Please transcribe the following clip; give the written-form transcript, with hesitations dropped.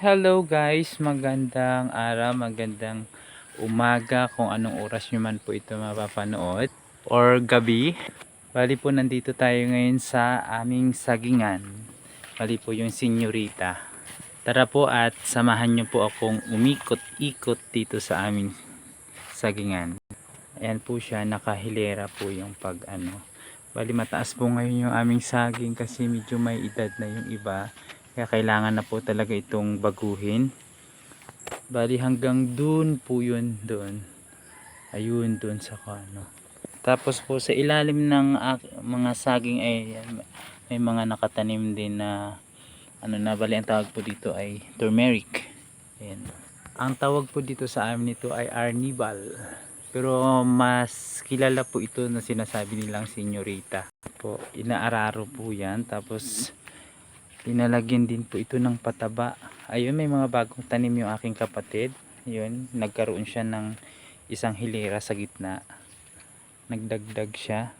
Hello guys, magandang araw, magandang umaga kung anong oras nyo man po ito mapapanood or gabi. Bali po nandito tayo ngayon sa aming sagingan. Bali po yung senyorita. Tara po at samahan nyo po akong umikot-ikot dito sa aming sagingan. Ayan po siya, nakahilera po yung pag ano. Bali mataas po ngayon yung aming saging kasi medyo may edad na yung iba. Kaya kailangan na po talaga itong baguhin. Bali hanggang dun po yun doon. Ayun doon sa kano. Tapos po sa ilalim ng mga saging ay may mga nakatanim din na ano na, bali ang tawag po dito ay turmeric. Ayan. Ang tawag po dito sa amin nito ay arnibal. Pero mas kilala po ito na sinasabi nilang senyorita. Po, inaararo po yan. Tapos linalagyan din po ito ng pataba. Ayun, may mga bagong tanim yung aking kapatid. Yun, nagkaroon siya ng isang hilera sa gitna. Nagdagdag siya.